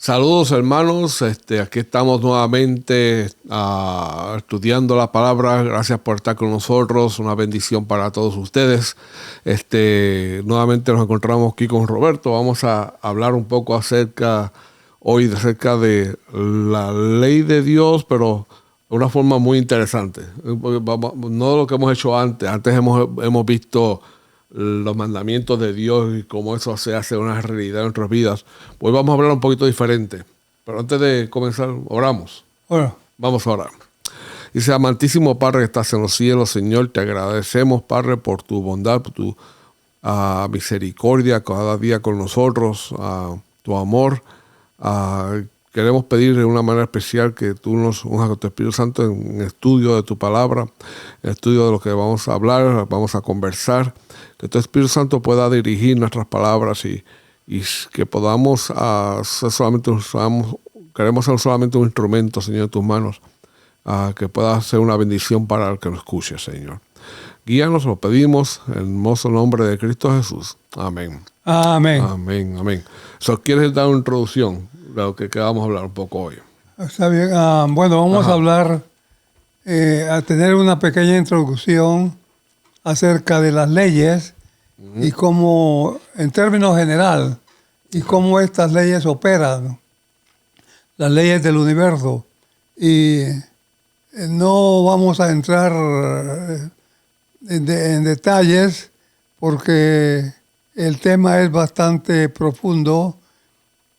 Saludos, hermanos. Aquí estamos nuevamente estudiando la palabra. Gracias por estar con nosotros. Una bendición para todos ustedes. Nuevamente nos encontramos aquí con Roberto. Vamos a hablar un poco acerca de la ley de Dios, pero de una forma muy interesante. No lo que hemos hecho antes. Antes hemos visto los mandamientos de Dios y cómo eso se hace una realidad en nuestras vidas. Hoy vamos a hablar un poquito diferente. Pero antes de comenzar, oramos. Bueno, Vamos a orar. Dice: amantísimo Padre que estás en los cielos, Señor, te agradecemos, Padre, por tu bondad, por tu misericordia cada día con nosotros, tu amor. Queremos pedir de una manera especial que tú nos unjas con tu Espíritu Santo en estudio de tu palabra, en estudio de lo que vamos a hablar, vamos a conversar. Que tu Espíritu Santo pueda dirigir nuestras palabras y que podamos queremos ser solamente un instrumento, Señor, en tus manos, que pueda ser una bendición para el que nos escuche, Señor. Guíanos, lo pedimos, en el hermoso nombre de Cristo Jesús. Amén. amén. Amén, amén. ¿Quieres dar una introducción de lo que vamos a hablar un poco hoy? Está bien. Bueno, vamos a hablar, a tener una pequeña introducción acerca de las leyes y cómo, en términos general, y cómo estas leyes operan, las leyes del universo. Y no vamos a entrar en detalles porque el tema es bastante profundo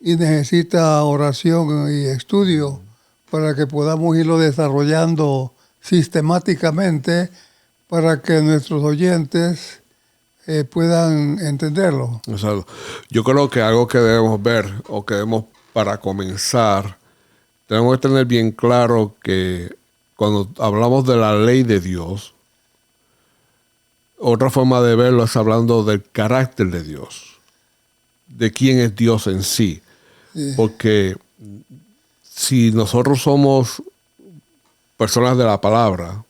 y necesita oración y estudio para que podamos irlo desarrollando sistemáticamente para que nuestros oyentes puedan entenderlo. Exacto. Yo creo que algo que debemos ver, o que debemos, para comenzar, tenemos que tener bien claro que cuando hablamos de la ley de Dios, otra forma de verlo es hablando del carácter de Dios, de quién es Dios en sí. Sí. Porque si nosotros somos personas de la palabra,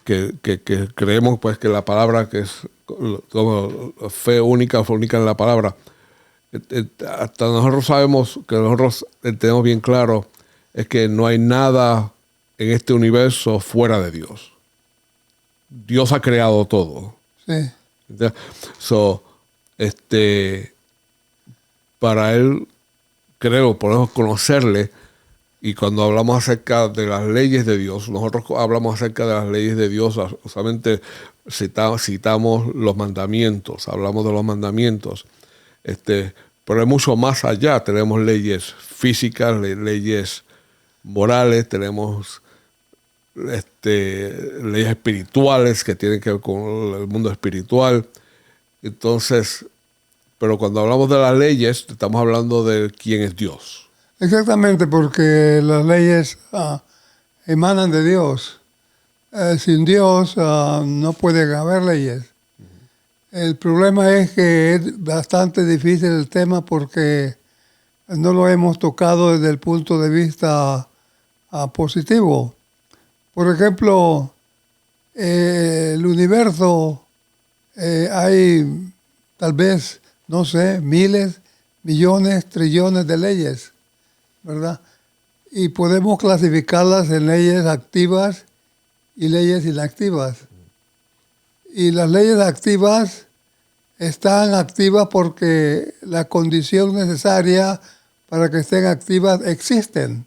que creemos pues que la palabra, que es como fe única en la palabra, hasta nosotros sabemos que nosotros tenemos bien claro es que no hay nada en este universo fuera de Dios. Dios ha creado todo. Sí. Para él, creo, podemos conocerle. Y cuando hablamos acerca de las leyes de Dios, nosotros hablamos acerca de las leyes de Dios, solamente citamos los mandamientos, hablamos de los mandamientos. Pero hay mucho más allá. Tenemos leyes físicas, leyes morales, tenemos leyes espirituales que tienen que ver con el mundo espiritual. Entonces, pero cuando hablamos de las leyes, estamos hablando de quién es Dios. Exactamente, porque las leyes emanan de Dios. Sin Dios no puede haber leyes. El problema es que es bastante difícil el tema porque no lo hemos tocado desde el punto de vista positivo. Por ejemplo, el universo, hay tal vez, no sé, miles, millones, trillones de leyes, ¿verdad? Y podemos clasificarlas en leyes activas y leyes inactivas. Y las leyes activas están activas porque la condición necesaria para que estén activas existen.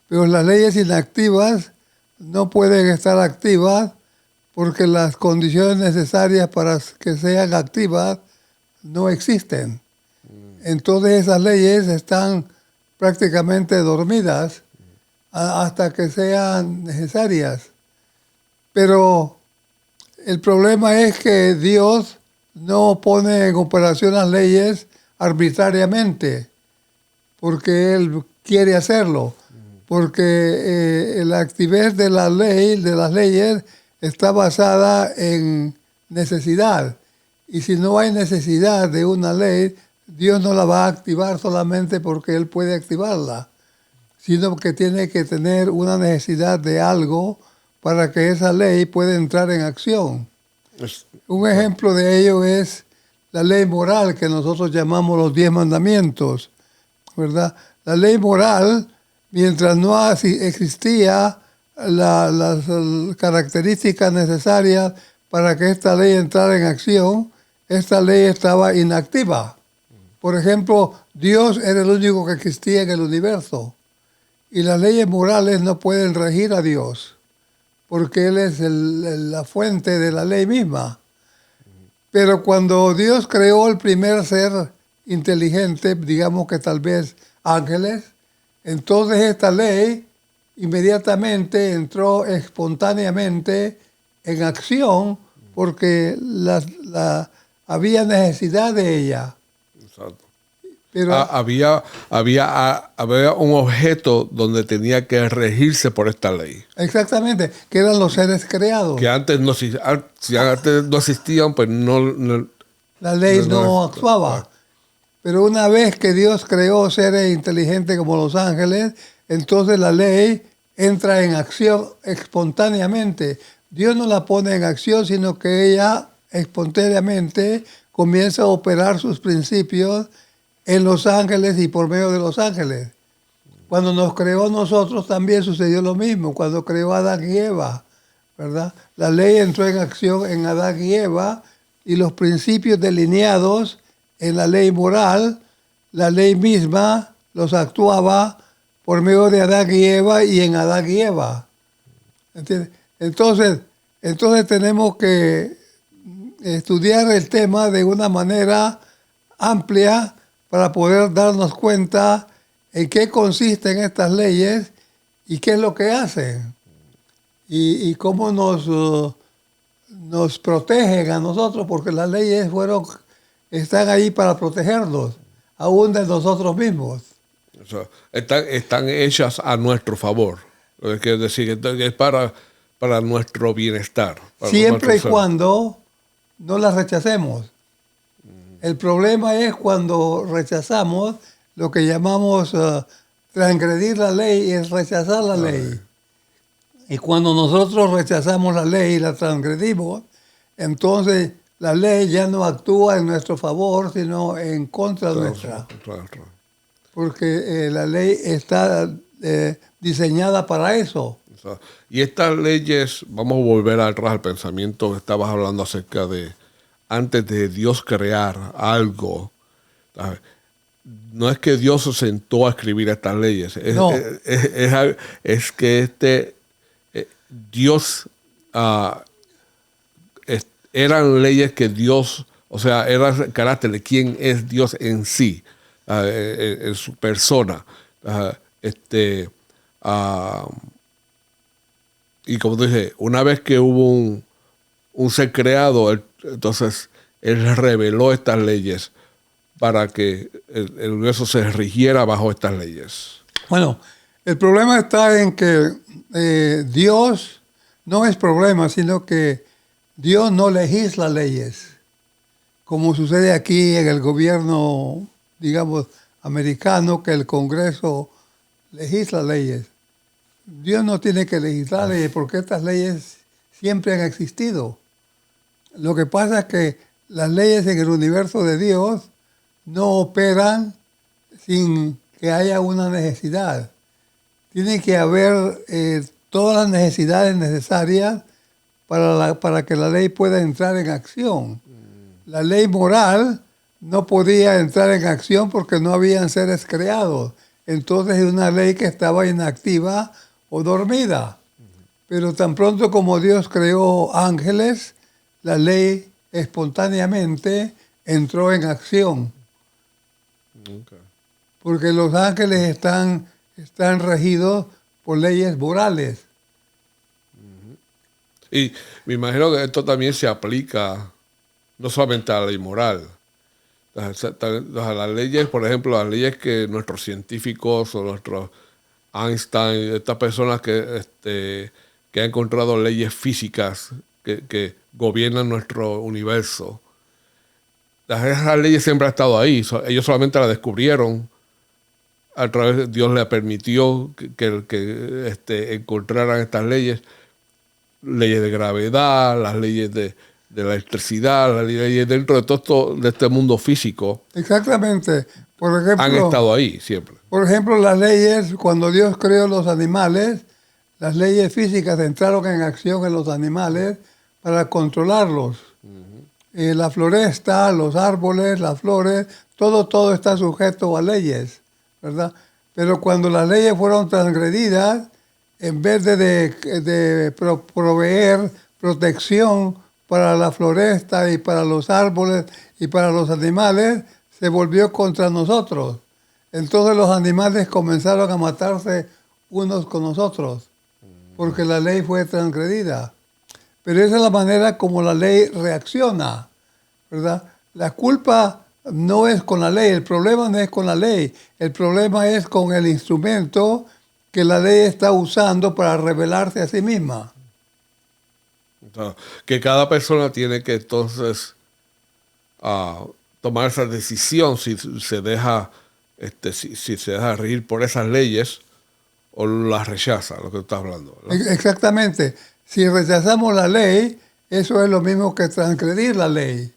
Pero las leyes inactivas no pueden estar activas porque las condiciones necesarias para que sean activas no existen. Entonces esas leyes están prácticamente dormidas hasta que sean necesarias. Pero el problema es que Dios no pone en operación las leyes arbitrariamente, porque Él quiere hacerlo, porque la actividad de la ley, de las leyes, está basada en necesidad. Y si no hay necesidad de una ley, Dios no la va a activar solamente porque Él puede activarla, sino que tiene que tener una necesidad de algo para que esa ley pueda entrar en acción. Un ejemplo de ello es la ley moral que nosotros llamamos los 10 mandamientos. ¿verdad? La ley moral, mientras no existía las características necesarias para que esta ley entrara en acción, esta ley estaba inactiva. Por ejemplo, Dios era el único que existía en el universo y las leyes morales no pueden regir a Dios porque Él es la fuente de la ley misma. Pero cuando Dios creó el primer ser inteligente, digamos que tal vez ángeles, entonces esta ley inmediatamente entró espontáneamente en acción porque había necesidad de ella. Exacto. Pero, Había un objeto donde tenía que regirse por esta ley. exactamente, que eran los seres creados. Que antes no, si antes no existían, pues no La ley no actuaba. Pero una vez que Dios creó seres inteligentes como los ángeles, entonces la ley entra en acción espontáneamente. Dios no la pone en acción, sino que ella espontáneamente comienza a operar sus principios en los ángeles y por medio de los ángeles. Cuando nos creó nosotros también sucedió lo mismo, cuando creó a Adán y Eva, ¿verdad? La ley entró en acción en Adán y Eva y los principios delineados en la ley moral, la ley misma los actuaba por medio de Adán y Eva y en Adán y Eva. ¿Entiendes? Entonces tenemos que estudiar el tema de una manera amplia para poder darnos cuenta en qué consisten estas leyes y qué es lo que hacen y cómo nos protegen a nosotros, porque las leyes están ahí para protegernos, aún de nosotros mismos. O sea, están hechas a nuestro favor. Es decir, es para nuestro bienestar. Siempre y cuando no las rechacemos. El problema es cuando rechazamos lo que llamamos transgredir la ley, es rechazar la ley. Y cuando nosotros rechazamos la ley y la transgredimos, entonces la ley ya no actúa en nuestro favor, sino en contra nuestra. Claro. Porque la ley está diseñada para eso. Y estas leyes, vamos a volver atrás al pensamiento que estabas hablando acerca de antes de Dios crear algo. ¿Sabes? No es que Dios se sentó a escribir estas leyes. Es que Dios eran leyes que Dios, o sea, era el carácter de quién es Dios en sí, en su persona. Y como dije, una vez que hubo un ser creado, entonces Él reveló estas leyes para que el universo se rigiera bajo estas leyes. Bueno, el problema está en que Dios no es problema, sino que Dios no legisla leyes, como sucede aquí en el gobierno, digamos, americano, que el Congreso legisla leyes. Dios no tiene que legislar leyes porque estas leyes siempre han existido. Lo que pasa es que las leyes en el universo de Dios no operan sin que haya una necesidad. Tiene que haber todas las necesidades necesarias para que la ley pueda entrar en acción. La ley moral no podía entrar en acción porque no habían seres creados. Entonces es una ley que estaba inactiva o dormida. Pero tan pronto como Dios creó ángeles, la ley espontáneamente entró en acción. Okay. Porque los ángeles están regidos por leyes morales. Y me imagino que esto también se aplica no solamente a la ley moral. Las leyes, por ejemplo, las leyes que nuestros científicos o nuestros Einstein, estas personas que han encontrado leyes físicas que gobiernan nuestro universo. Esas leyes siempre han estado ahí. Ellos solamente las descubrieron a través de Dios les permitió que encontraran estas leyes de gravedad, las leyes de la electricidad, las leyes dentro de todo esto, de este mundo físico. Exactamente, Por ejemplo, han estado ahí siempre. Por ejemplo, las leyes, cuando Dios creó los animales, las leyes físicas entraron en acción en los animales para controlarlos. La floresta, los árboles, las flores, todo está sujeto a leyes, ¿verdad? Pero cuando las leyes fueron transgredidas, en vez de proveer protección para la floresta y para los árboles y para los animales, se volvió contra nosotros. Entonces los animales comenzaron a matarse unos con los otros, porque la ley fue transgredida. Pero esa es la manera como la ley reacciona, ¿verdad? La culpa no es con la ley, el problema no es con la ley, el problema es con el instrumento que la ley está usando para revelarse a sí misma. Entonces, que cada persona tiene que entonces tomar esa decisión si se deja si se deja regir por esas leyes o las rechaza, lo que tú estás hablando, ¿verdad? Exactamente. Si rechazamos la ley, eso es lo mismo que transgredir la ley.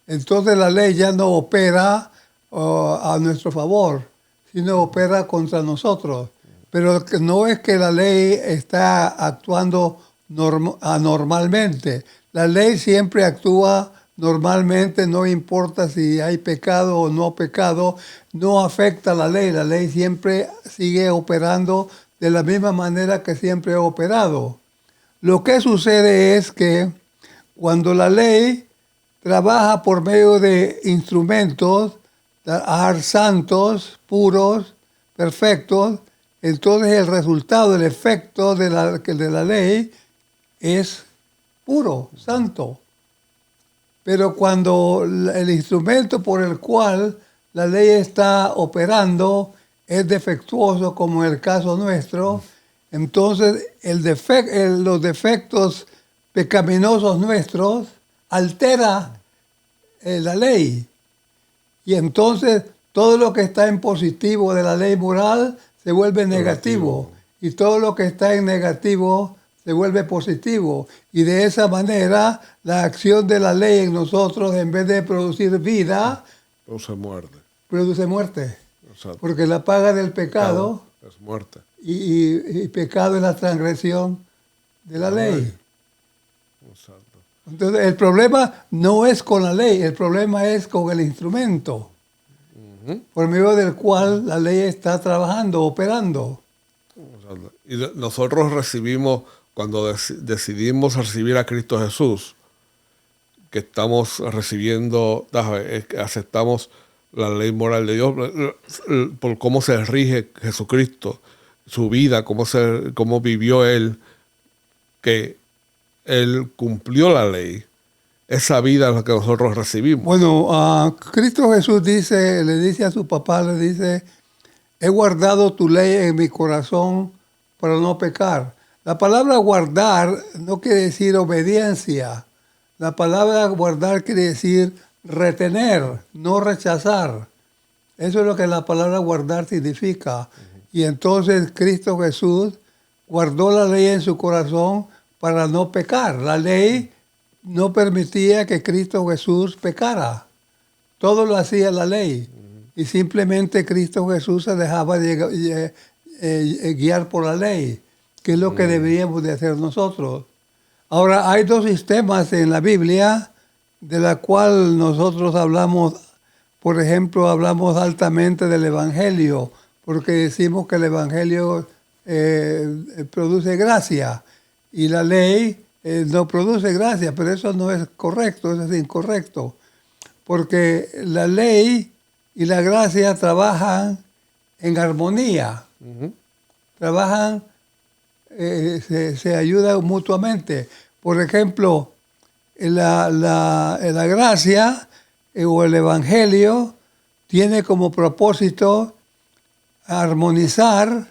Entonces la ley ya no opera a nuestro favor, sino opera contra nosotros. Pero no es que la ley está actuando anormalmente. La ley siempre actúa normalmente, no importa si hay pecado o no pecado, no afecta a la ley siempre sigue operando de la misma manera que siempre ha operado. Lo que sucede es que cuando la ley trabaja por medio de instrumentos santos, puros, perfectos, entonces el resultado, el efecto de la ley es puro, santo. Pero cuando el instrumento por el cual la ley está operando es defectuoso, como en el caso nuestro, entonces los defectos pecaminosos nuestros altera la ley. Y entonces todo lo que está en positivo de la ley moral se vuelve negativo. Y todo lo que está en negativo se vuelve positivo. Y de esa manera la acción de la ley en nosotros, en vez de producir vida, produce muerte. Exacto. Porque la paga del pecado es muerte. Y pecado es la transgresión de la ley. Exacto. Entonces el problema no es con la ley, el problema es con el instrumento por medio del cual la ley está trabajando, operando. Exacto. Y nosotros recibimos, cuando decidimos recibir a Cristo Jesús, que estamos recibiendo, aceptamos la ley moral de Dios, por cómo se rige Jesucristo, su vida, cómo vivió Él, que Él cumplió la ley. Esa vida es la que nosotros recibimos. Bueno, Cristo Jesús le dice a su papá, le dice, he guardado tu ley en mi corazón para no pecar. La palabra guardar no quiere decir obediencia. La palabra guardar quiere decir retener, no rechazar. Eso es lo que la palabra guardar significa. Y entonces Cristo Jesús guardó la ley en su corazón para no pecar. La ley no permitía que Cristo Jesús pecara. Todo lo hacía la ley. Y simplemente Cristo Jesús se dejaba guiar por la ley, que es lo que deberíamos de hacer nosotros. Ahora, hay dos sistemas en la Biblia de la cual nosotros hablamos. Por ejemplo, hablamos altamente del Evangelio, porque decimos que el Evangelio produce gracia y la ley no produce gracia, pero eso no es correcto, eso es incorrecto, porque la ley y la gracia trabajan en armonía, trabajan, se ayudan mutuamente. Por ejemplo, la gracia o el Evangelio tiene como propósito armonizar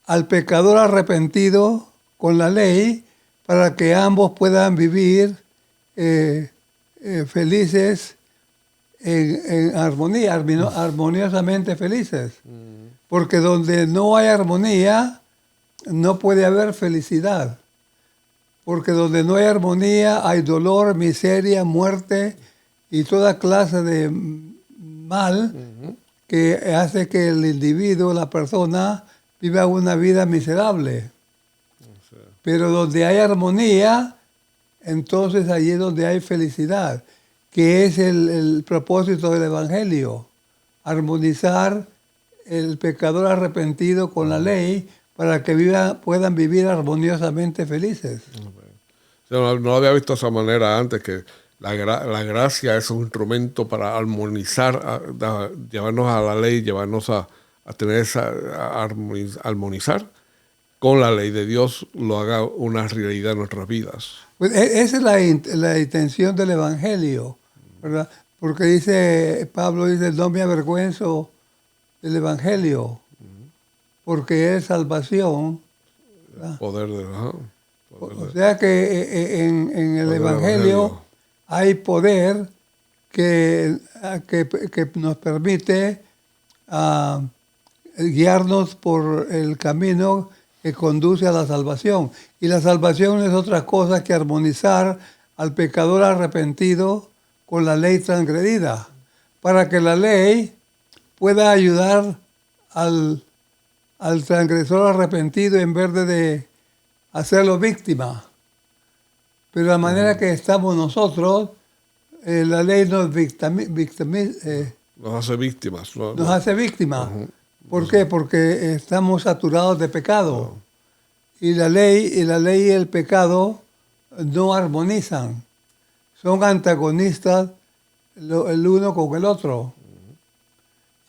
al pecador arrepentido con la ley para que ambos puedan vivir felices en armonía, armoniosamente felices. Porque donde no hay armonía, no puede haber felicidad. Porque donde no hay armonía, hay dolor, miseria, muerte y toda clase de mal que hace que el individuo, la persona, viva una vida miserable. Pero donde hay armonía, entonces allí es donde hay felicidad, que es el propósito del Evangelio, armonizar el pecador arrepentido con la ley para que puedan vivir armoniosamente felices. No lo había visto de esa manera antes, que la gracia es un instrumento para armonizar, llevarnos a la ley, llevarnos a tener armonizar con la ley de Dios, lo haga una realidad en nuestras vidas. Pues esa es la intención del Evangelio, ¿verdad? Porque Pablo dice, no me avergüenzo del Evangelio, porque es salvación. ¿Verdad? Poder de... O sea que en el Evangelio hay poder que nos permite guiarnos por el camino que conduce a la salvación. Y la salvación no es otra cosa que armonizar al pecador arrepentido con la ley transgredida, para que la ley pueda ayudar al transgresor arrepentido en vez de hacerlo víctima. Pero la manera que estamos nosotros, la ley nos hace víctimas. Nos hace víctimas. ¿Por qué? Porque estamos saturados de pecado. Y la ley y el pecado no armonizan. Son antagonistas el uno con el otro.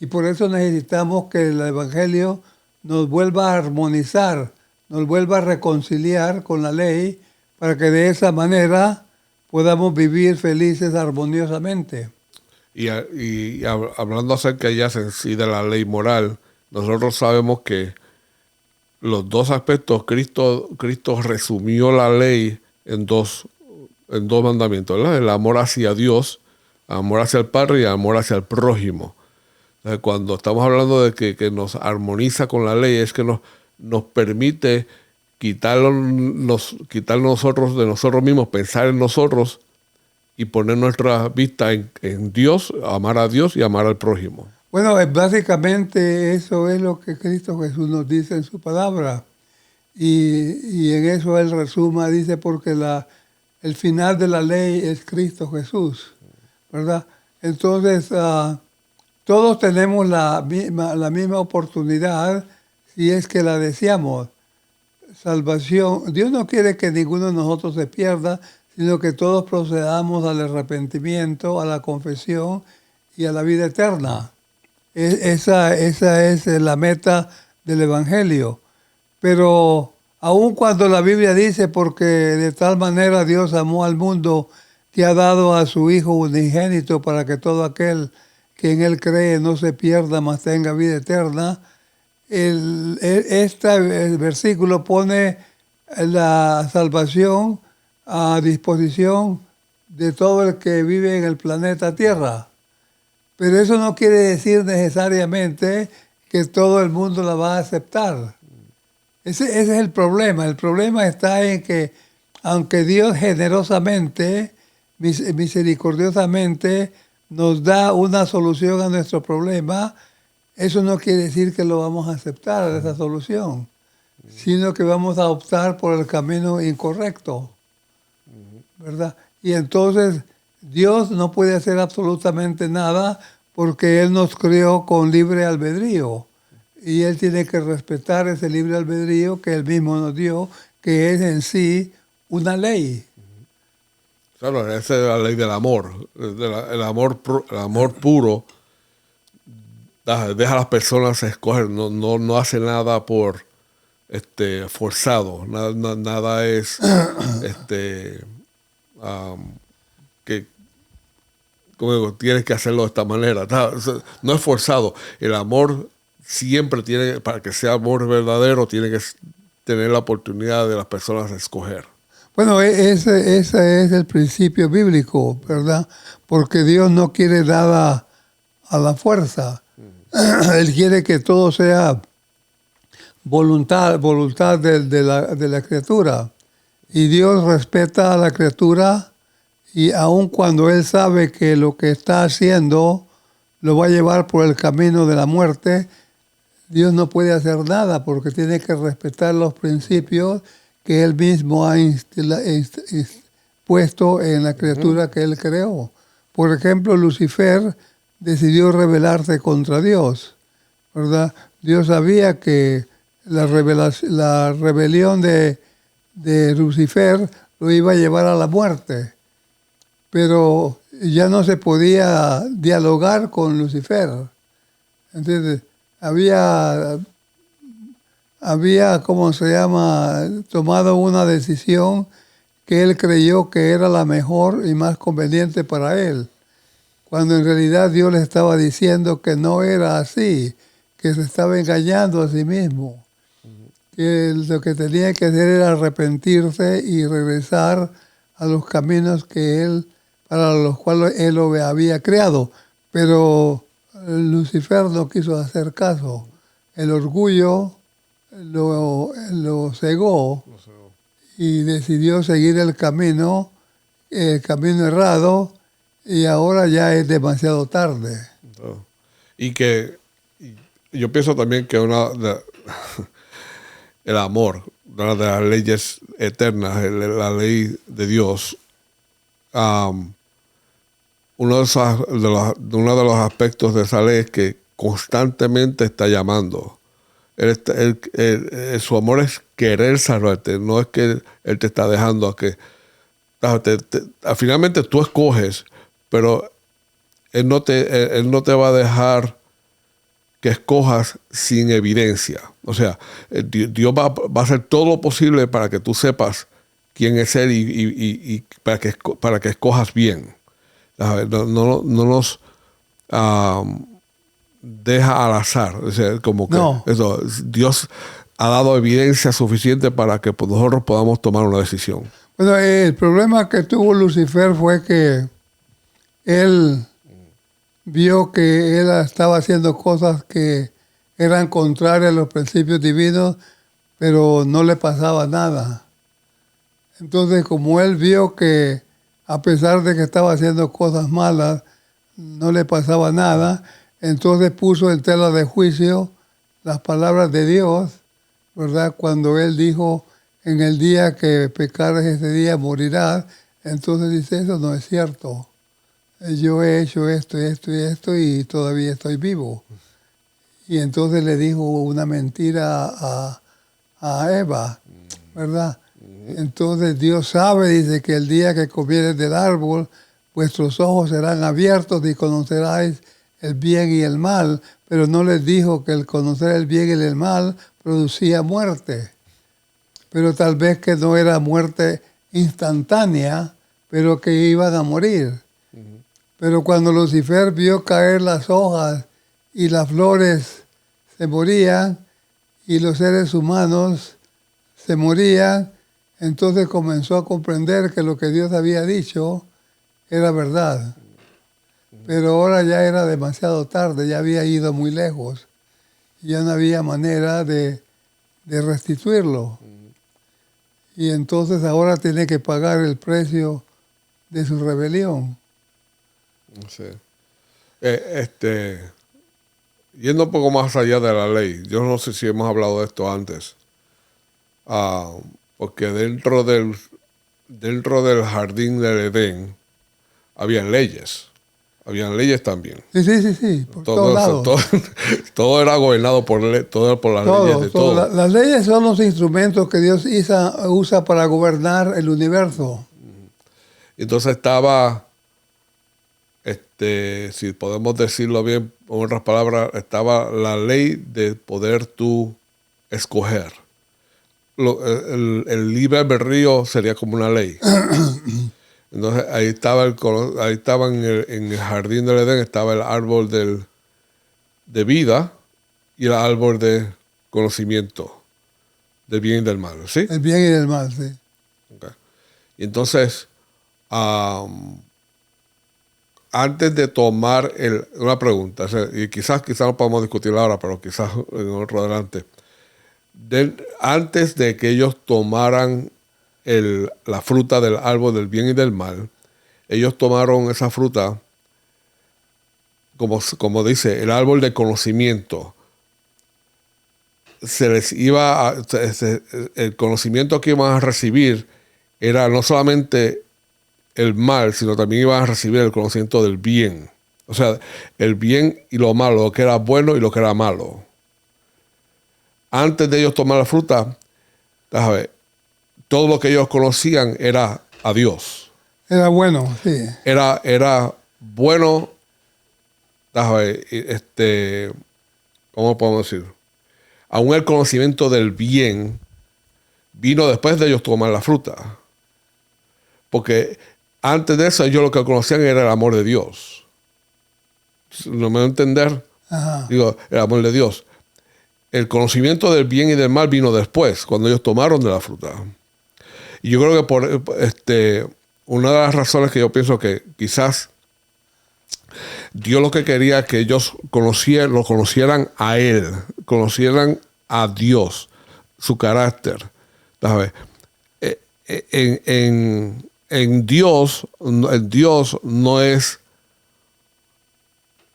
Y por eso necesitamos que el Evangelio nos vuelva a armonizar, nos vuelva a reconciliar con la ley, para que de esa manera podamos vivir felices armoniosamente. Y hablando acerca ya en sí de la ley moral, nosotros sabemos que los dos aspectos, Cristo resumió la ley en dos mandamientos, ¿verdad? El amor hacia Dios, amor hacia el Padre y amor hacia el prójimo. Entonces, cuando estamos hablando de que nos armoniza con la ley, es que nos permite quitar nosotros de nosotros mismos, pensar en nosotros y poner nuestra vista en Dios, amar a Dios y amar al prójimo. Bueno, básicamente eso es lo que Cristo Jesús nos dice en su palabra. Y en eso Él resuma, dice, porque el final de la ley es Cristo Jesús, ¿verdad? Entonces, todos tenemos la misma oportunidad si es que la deseamos. Salvación. Dios no quiere que ninguno de nosotros se pierda, sino que todos procedamos al arrepentimiento, a la confesión y a la vida eterna. Esa es la meta del Evangelio. Pero aun cuando la Biblia dice, porque de tal manera Dios amó al mundo que ha dado a su Hijo unigénito para que todo aquel que en Él cree no se pierda, mas tenga vida eterna, el versículo pone la salvación a disposición de todo el que vive en el planeta Tierra. Pero eso no quiere decir necesariamente que todo el mundo la va a aceptar. Ese es el problema. El problema está en que, aunque Dios generosamente, misericordiosamente, nos da una solución a nuestro problema, eso no quiere decir que lo vamos a aceptar, esa solución, sino que vamos a optar por el camino incorrecto, ¿verdad? Y entonces Dios no puede hacer absolutamente nada porque Él nos creó con libre albedrío. Y Él tiene que respetar ese libre albedrío que Él mismo nos dio, que es en sí una ley. Claro, esa es la ley del amor. El amor puro deja a las personas escoger, no hace nada por forzado, nada es que, como digo, tienes que hacerlo de esta manera. No es forzado. El amor siempre tiene, para que sea amor verdadero, tiene que tener la oportunidad de las personas de escoger. Bueno, ese es el principio bíblico, ¿verdad? Porque Dios no quiere nada a la fuerza. Él quiere que todo sea voluntad de la criatura. Y Dios respeta a la criatura, y aun cuando Él sabe que lo que está haciendo lo va a llevar por el camino de la muerte, Dios no puede hacer nada porque tiene que respetar los principios que Él mismo ha puesto en la criatura que Él creó. Por ejemplo, Lucifer decidió rebelarse contra Dios, ¿verdad? Dios sabía que la rebelión de Lucifer lo iba a llevar a la muerte, pero ya no se podía dialogar con Lucifer. Entonces, había, ¿cómo se llama?, tomado una decisión que él creyó que era la mejor y más conveniente para él, cuando en realidad Dios le estaba diciendo que no era así, que se estaba engañando a sí mismo, que lo que tenía que hacer era arrepentirse y regresar a los caminos que él, para los cuales él lo había creado. Pero Lucifer no quiso hacer caso. El orgullo lo cegó y decidió seguir el camino errado, y ahora ya es demasiado tarde. Y que yo pienso también que el amor, una de las leyes eternas, la ley de Dios, uno de los aspectos de esa ley es que constantemente está llamando. Su amor es querer salvarte, no es que Él te está dejando a que... finalmente tú escoges, pero Él no te va a dejar que escojas sin evidencia. O sea, Dios va a hacer todo lo posible para que tú sepas quién es Él y para que escojas bien. No nos deja al azar. O sea, como que No. eso, Dios ha dado evidencia suficiente para que nosotros podamos tomar una decisión. Bueno, el problema que tuvo Lucifer fue que él vio que él estaba haciendo cosas que eran contrarias a los principios divinos, pero no le pasaba nada. Entonces, como él vio que a pesar de que estaba haciendo cosas malas, no le pasaba nada, entonces puso en tela de juicio las palabras de Dios, ¿verdad? Cuando él dijo, en el día que pecares ese día morirás, entonces dice, eso no es cierto. Yo he hecho esto y esto y esto y todavía estoy vivo. Y entonces le dijo una mentira a Eva, ¿verdad? Entonces Dios sabe, dice, que el día que comieres del árbol, vuestros ojos serán abiertos y conoceráis el bien y el mal, pero no les dijo que el conocer el bien y el mal producía muerte. Pero tal vez que no era muerte instantánea, pero que iban a morir. Pero cuando Lucifer vio caer las hojas y las flores se morían y los seres humanos se morían, entonces comenzó a comprender que lo que Dios había dicho era verdad. Pero ahora ya era demasiado tarde, ya había ido muy lejos. Ya no había manera de restituirlo. Y entonces ahora tiene que pagar el precio de su rebelión. Sí. Yendo un poco más allá de la ley, yo no sé si hemos hablado de esto antes, porque dentro del jardín del Edén habían leyes también. Sí, por todos lados. Todo era gobernado por las leyes de todo. Las leyes son los instrumentos que Dios usa para gobernar el universo. Entonces estaba, si podemos decirlo bien, con otras palabras, estaba la ley de poder tú escoger. El libre albedrío sería como una ley. Entonces ahí estaba en el jardín del Edén, estaba el árbol de vida y el árbol de conocimiento del bien y del mal, ¿sí? El bien y el mal, sí. Okay. Y entonces, antes de tomar una pregunta, o sea, y quizás no podemos discutirla ahora, pero quizás en otro adelante. Antes de que ellos tomaran la fruta del árbol del bien y del mal, ellos tomaron esa fruta como dice, el árbol de conocimiento, se les iba el conocimiento que iban a recibir era no solamente el mal, sino también iban a recibir el conocimiento del bien. O sea, el bien y lo malo, lo que era bueno y lo que era malo. Antes de ellos tomar la fruta, déjame, todo lo que ellos conocían era a Dios. Era bueno, sí. Era bueno, déjame, ¿cómo podemos decir? Aún el conocimiento del bien vino después de ellos tomar la fruta. Porque antes de eso ellos lo que conocían era el amor de Dios. ¿No me va a entender? Ajá. Digo, el amor de Dios. El conocimiento del bien y del mal vino después, cuando ellos tomaron de la fruta. Y yo creo que por una de las razones que yo pienso que quizás Dios lo que quería es que ellos lo conocieran a Él, conocieran a Dios, su carácter. ¿Sabes? En Dios no es,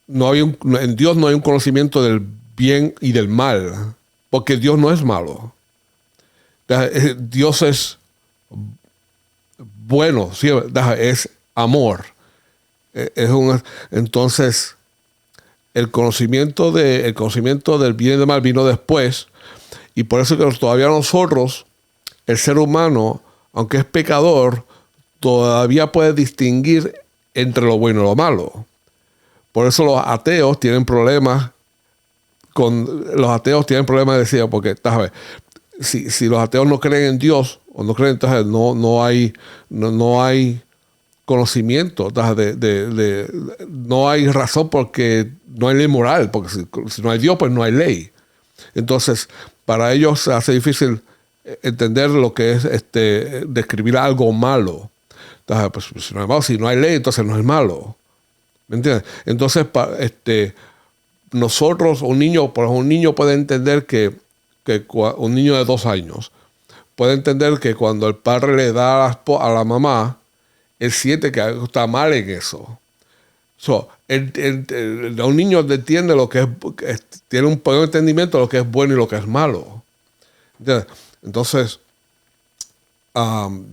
en Dios no hay un conocimiento del bien y del mal, porque Dios no es malo. Dios es bueno, ¿sí? Es amor. Entonces, el conocimiento del bien y del mal vino después, y por eso que todavía nosotros, el ser humano, aunque es pecador, todavía puede distinguir entre lo bueno y lo malo. Por eso los ateos tienen problemas de decir, porque, ¿sabes? Si los ateos no creen en Dios, o no creen, entonces no hay conocimiento, no hay razón porque no hay ley moral, porque si no hay Dios, pues no hay ley. Entonces, para ellos se hace difícil entender lo que es describir algo malo. Entonces, pues, si no hay ley, entonces no es malo. ¿Me entiendes? Entonces, nosotros, un niño puede entender que un niño de 2 años puede entender que cuando el padre le da a la mamá, él siente que algo está mal en eso. Un niño entiende lo que tiene un buen entendimiento de lo que es bueno y lo que es malo. ¿Entiendes? Entonces,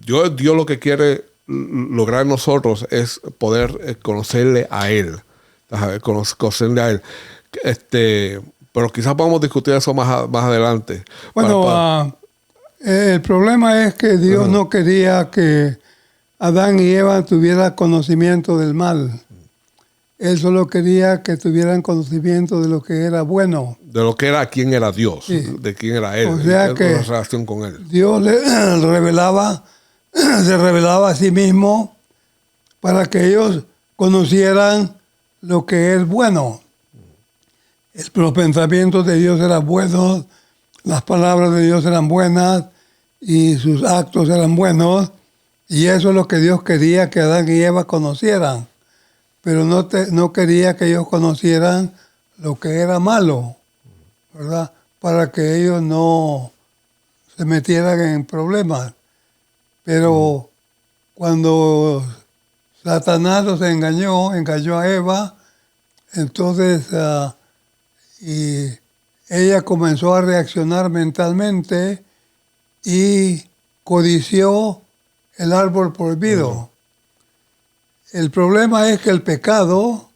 Dios lo que quiere lograr en nosotros es poder conocerle a Él. Conocerle a Él. Pero quizás podamos discutir eso más adelante. Bueno, el problema es que Dios no quería que Adán y Eva tuvieran conocimiento del mal. Él solo quería que tuvieran conocimiento de lo que era bueno. De lo que era, quién era Dios, sí. De quién era Él. O sea que la relación con Él. Dios se revelaba a sí mismo para que ellos conocieran lo que es bueno. Los pensamientos de Dios eran buenos, las palabras de Dios eran buenas y sus actos eran buenos. Y eso es lo que Dios quería que Adán y Eva conocieran. Pero no quería que ellos conocieran lo que era malo, ¿verdad? Para que ellos no se metieran en problemas. Pero cuando Satanás los engañó a Eva, entonces y ella comenzó a reaccionar mentalmente y codició el árbol prohibido. El problema es que el pecado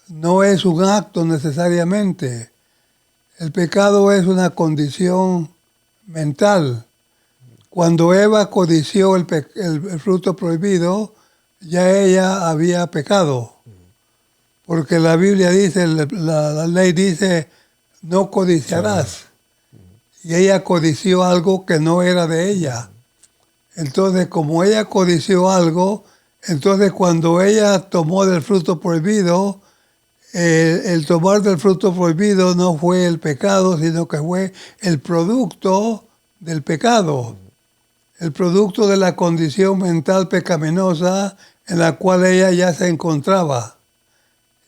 no es un acto necesariamente. El pecado es una condición mental. Cuando Eva codició el fruto prohibido, ya ella había pecado. Porque la Biblia dice, la ley dice, no codiciarás. Y ella codició algo que no era de ella. Entonces, como ella codició algo, entonces cuando ella tomó del fruto prohibido, el tomar del fruto prohibido no fue el pecado, sino que fue el producto del pecado. El producto de la condición mental pecaminosa en la cual ella ya se encontraba.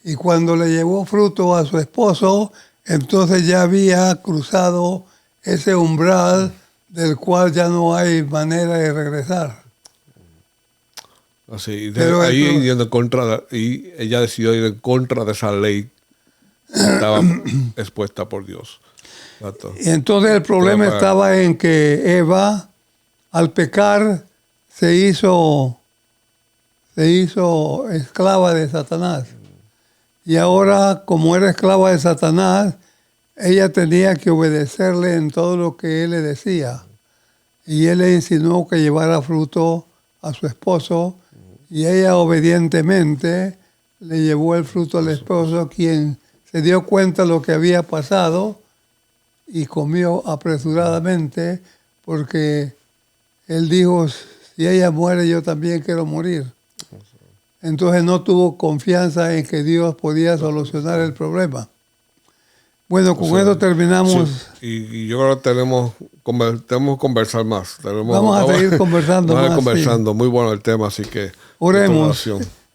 Y cuando le llevó fruto a su esposo, entonces ya había cruzado ese umbral del cual ya no hay manera de regresar. Así, Pero ahí yendo en contra y ella decidió ir en contra de esa ley que estaba expuesta por Dios. Exacto. Y entonces el problema estaba en que Eva, al pecar, se hizo esclava de Satanás. Y ahora, como era esclava de Satanás, ella tenía que obedecerle en todo lo que él le decía. Y él le insinuó que llevara fruto a su esposo, y ella obedientemente le llevó el fruto al esposo, quien se dio cuenta de lo que había pasado y comió apresuradamente, porque él dijo, si ella muere, yo también quiero morir. Entonces no tuvo confianza en que Dios podía solucionar el problema. Bueno, con eso terminamos. Sí. Y yo creo que tenemos que conversar más. Vamos a seguir conversando más. conversando. Sí. Muy bueno el tema, así que... Oremos.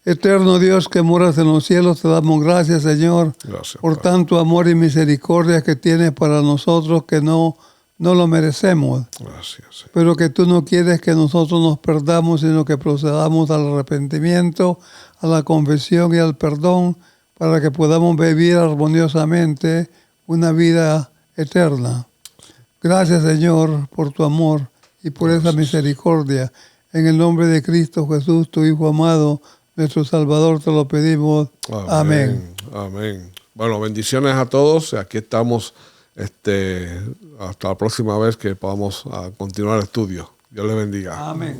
Eterno Dios que moras en los cielos, te damos gracias, Señor, por tanto amor y misericordia que tienes para nosotros, que no lo merecemos. Gracias. Sí. Pero que tú no quieres que nosotros nos perdamos, sino que procedamos al arrepentimiento, a la confesión y al perdón, para que podamos vivir armoniosamente una vida eterna. Gracias, Señor, por tu amor y por esa misericordia. En el nombre de Cristo Jesús, tu Hijo amado, nuestro Salvador, te lo pedimos. Amén. Amén. Bueno, bendiciones a todos. Aquí estamos hasta la próxima vez que podamos continuar el estudio. Dios les bendiga. Amén.